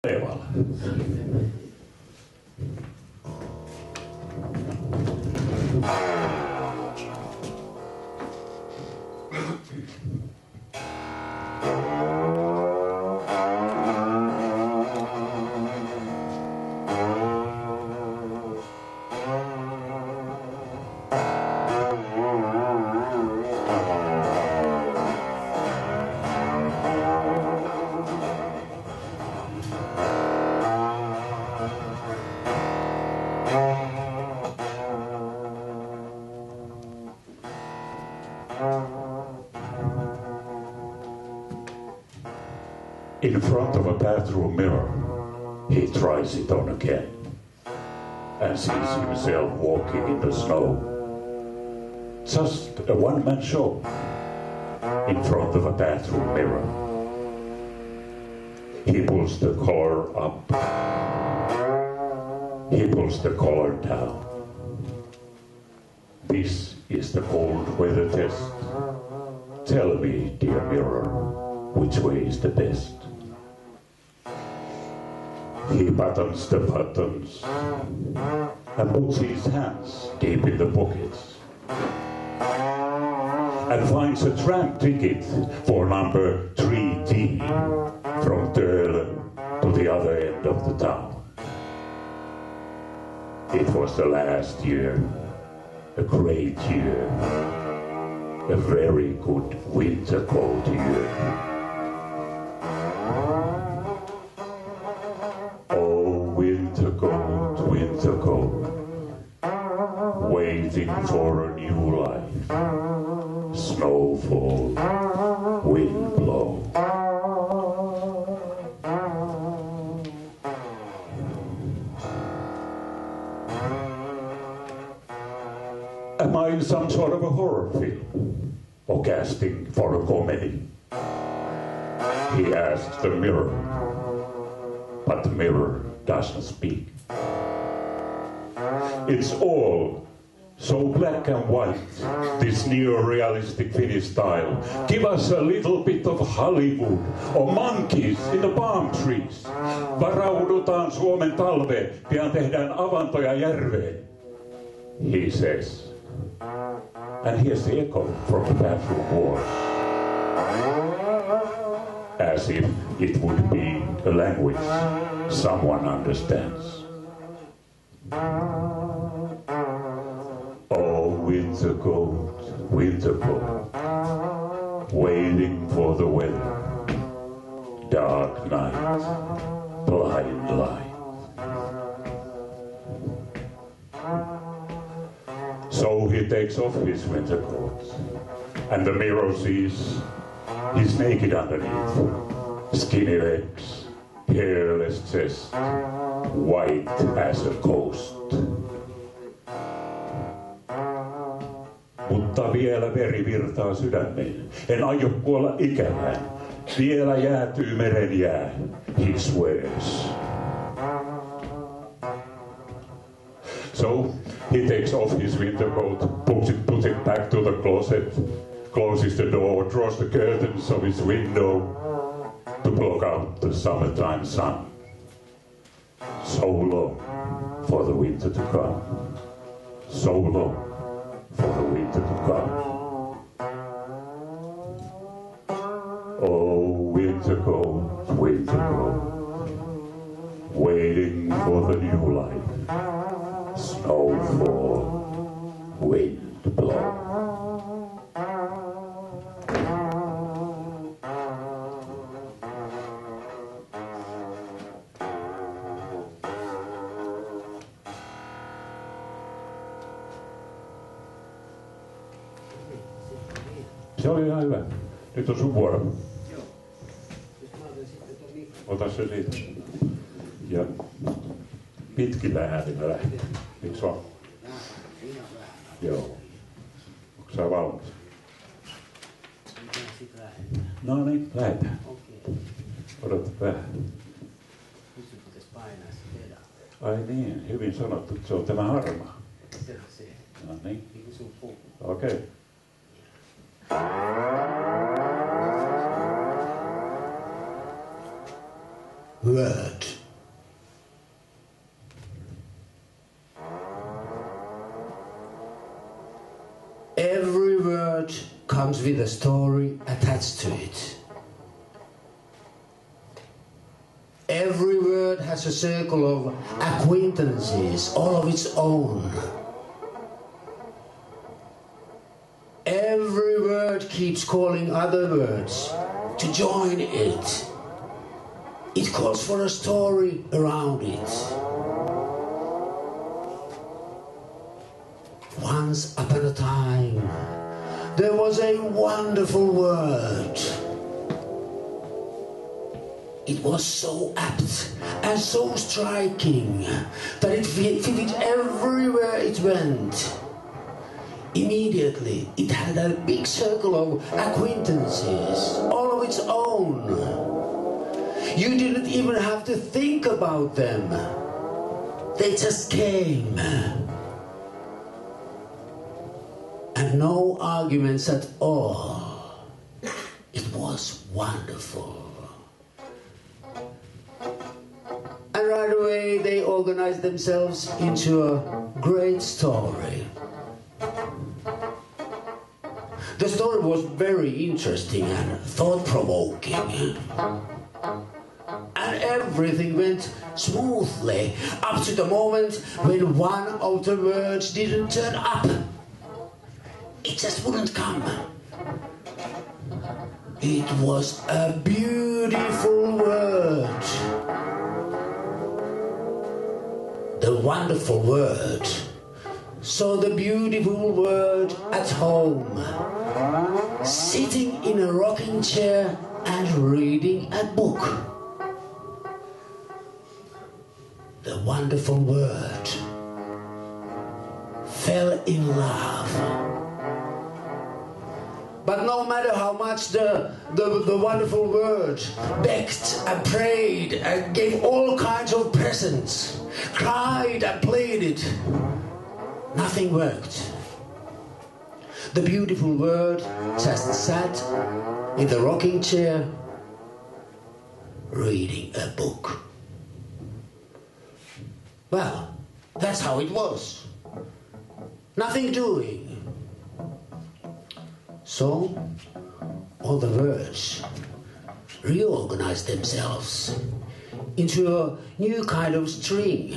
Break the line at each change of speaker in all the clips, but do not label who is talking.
Evala. In front of a bathroom mirror, he tries it on again and sees himself walking in the snow. Just a one-man show in front of a bathroom mirror. He pulls the collar up. He pulls the collar down. This is the cold weather test. Tell me, dear mirror, which way is the best? He buttons the buttons and puts his hands deep in the pockets and finds a tram ticket for number 3D from Töölön to the other end of the town. It was the last year, a great year, a very good winter cold year. Winter cold, waiting for a new life. Snowfall, wind blow. Am I in some sort of a horror film? Or casting for a comedy? He asked the mirror, but the mirror doesn't speak. It's all so black and white, this neo-realistic Finnish style. Give us a little bit of Hollywood or monkeys in the palm trees. Varaudutaan Suomen talveen, pian tehdään avantoja järveen, he says. And here's the echo from the bathroom wall. As if it would be a language someone understands. Oh, winter cold, waiting for the weather. Dark night, blind light. So he takes off his winter coat, and the mirror sees he's naked underneath. Skinny legs, hairless chest, white as a ghost. Mutta vielä veri virtaa sydämeen. En aio kuolla ikävään. Vielä jäätyy meren jää, he swears. So he takes off his winter coat, puts it back to the closet, closes the door, draws the curtains of his window to block out the summertime sun. So long for the winter to come. So long for the winter to come. Oh, winter cold, waiting for the new life. Snowfall, wind blow. Se oli ihan hyvä. Nyt on sun vuoro. Ota se siitä. Ja pitkillä äänillä lähtee. Eiks vaan? Joo. Onko sä valmis? No niin, lähdetään. Odota vähän. Ai niin, hyvin sanottu. Se on tämä harmaa. No niin. Okei. Okay.
Word. comes with a story attached to it. Every word has a circle of acquaintances, all of its own. Every word keeps calling other words to join it. It calls for a story around it. Once upon a time, there was a wonderful word. It was so apt and so striking that it fitted everywhere it went. Immediately, it had a big circle of acquaintances, all of its own. You didn't even have to think about them. They just came. And no arguments at all. It was wonderful. And right away they organized themselves into a great story. The story was very interesting and thought-provoking. And everything went smoothly up to the moment when one of the words didn't turn up. It just wouldn't come. It was a beautiful word. The wonderful word. So the beautiful word at home, sitting in a rocking chair and reading a book. The wonderful word fell in love. But no matter how much the wonderful word begged and prayed and gave all kinds of presents, cried and pleaded, nothing worked. The beautiful word just sat in the rocking chair, reading a book. Well, that's how it was. Nothing doing. So, all the words reorganized themselves into a new kind of string.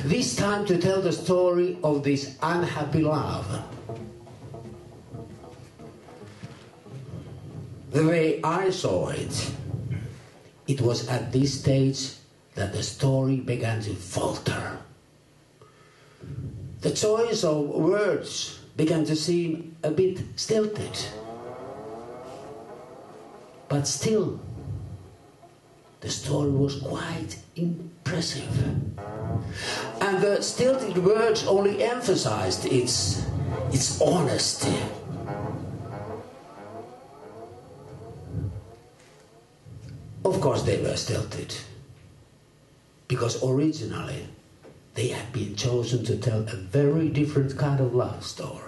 This time to tell the story of this unhappy love. The way I saw it, it was at this stage that the story began to falter. The choice of words began to seem a bit stilted. But still, the story was quite impressive. And the stilted words only emphasized its honesty. Of course they were stilted, because originally they had been chosen to tell a very different kind of love story.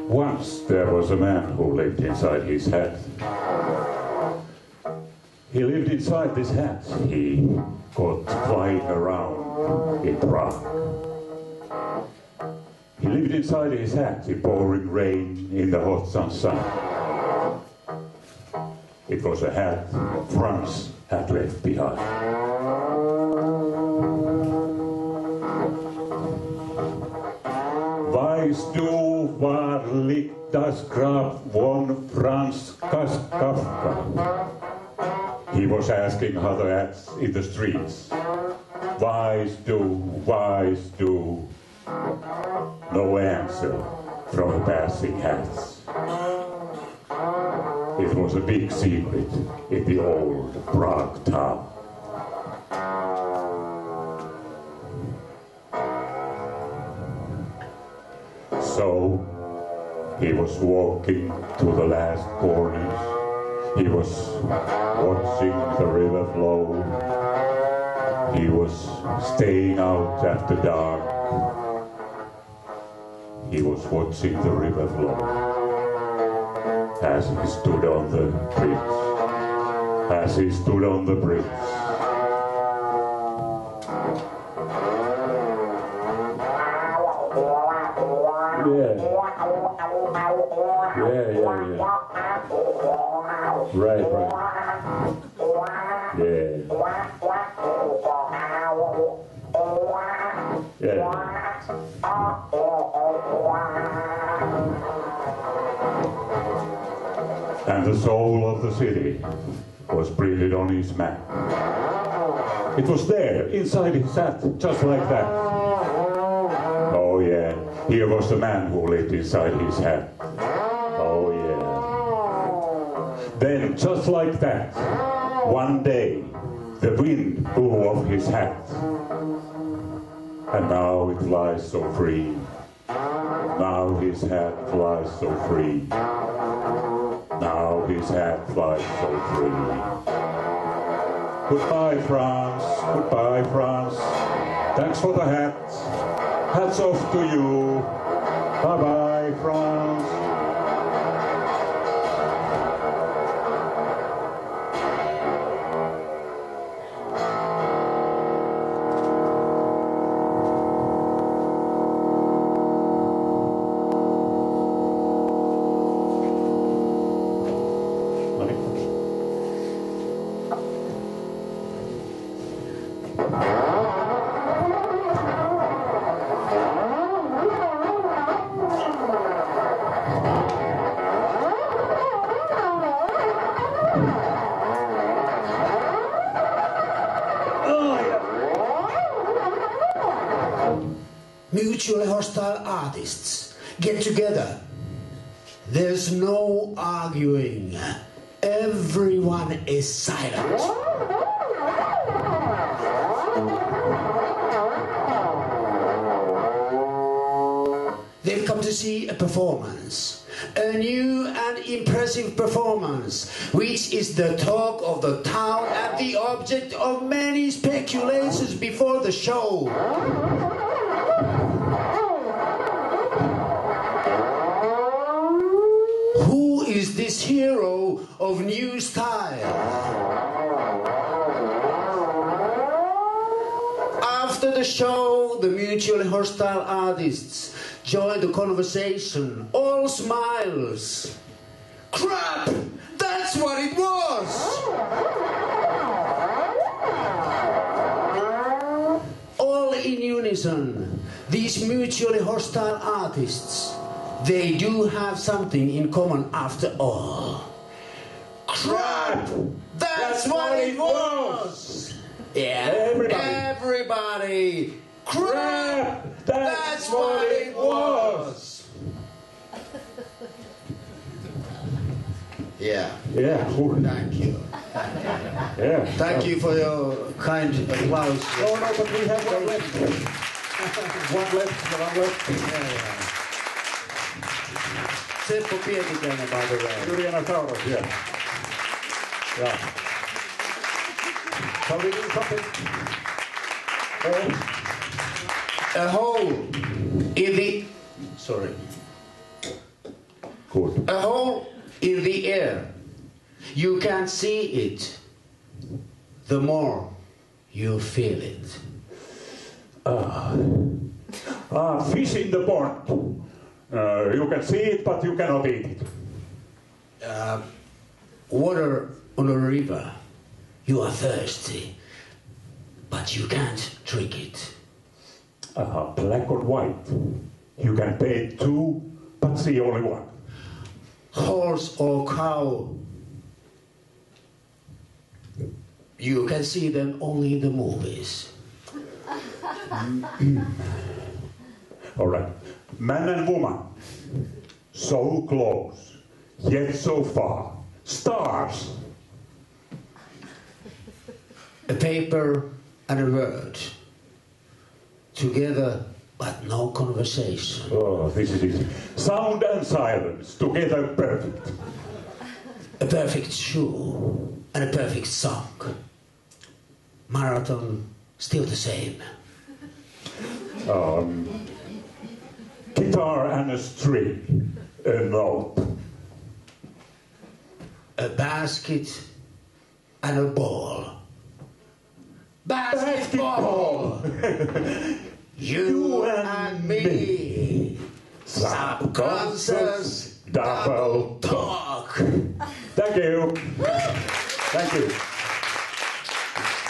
Once there was a man who lived inside his hat. He lived inside this hat. He got flying around in Prague. He lived inside his hat in pouring rain, in the hot sun. It was a hat Franz had left behind. Weißt du, waar liegt das Grab von Franz Kafka? He was asking other hats in the streets. Weißt du? No answer. from the passing hats. It was a big secret in the old Prague town. So he was walking to the last corners. He was watching the river flow. He was staying out after dark. He was watching the river flow as he stood on the bridge. As he stood on the bridge. Yeah. Right. Yeah. And the soul of the city was printed on his map. It was there, inside his hat, just like that. Oh yeah, here was the man who lived inside his hat. Oh yeah. Then, just like that, one day, the wind blew off his hat. And now it flies so free. Now his hat flies so free. Now his hat flies so free. Goodbye, France. Goodbye, France. Thanks for the hat. Hats off to you. Bye-bye, France.
Mutually hostile artists get together. There's no arguing. Everyone is silent. They've come to see a performance. A new and impressive performance, which is the talk of the town and the object of many speculations before the show. Who is this hero of new style? After the show, the mutually hostile artists join the conversation, all smiles. Crap! That's what it was! All in unison, these mutually hostile artists, they do have something in common after all. Crap! That's what it was! Yeah, everybody! Crap! That's what it was! Yeah. Thank you.
Yeah.
Thank you for your kind applause.
No, but we have one left. One left.
Yeah. Seppo Pietikäinen, by the way.
Juliana Tauros, yeah. Shall we do something?
A hole in the... Sorry.
Good.
A hole in the air. You can't see it. The more you feel it.
Fish in the pond. You can see it, but you cannot eat it.
Water on a river. You are thirsty, but you can't drink it.
Black or white. You can pay two, but see only one.
Horse or cow. You can see them only in the movies.
All right. Man and woman, so close, yet so far. Stars.
A paper and a word. Together, but no conversation.
Oh, this is it. Sound and silence, together perfect.
A perfect shoe and a perfect sock. Marathon, still the same.
Guitar and a string, a note.
A basket and a ball. Basketball! You and me. Subconscious double talk.
Thank you. Thank you.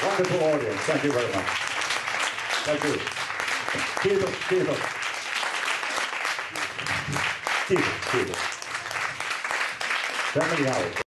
Wonderful audience. Thank you very much. Thank you. Kiitos, kiitos. Kiitos, kiitos. Tämä meni auki.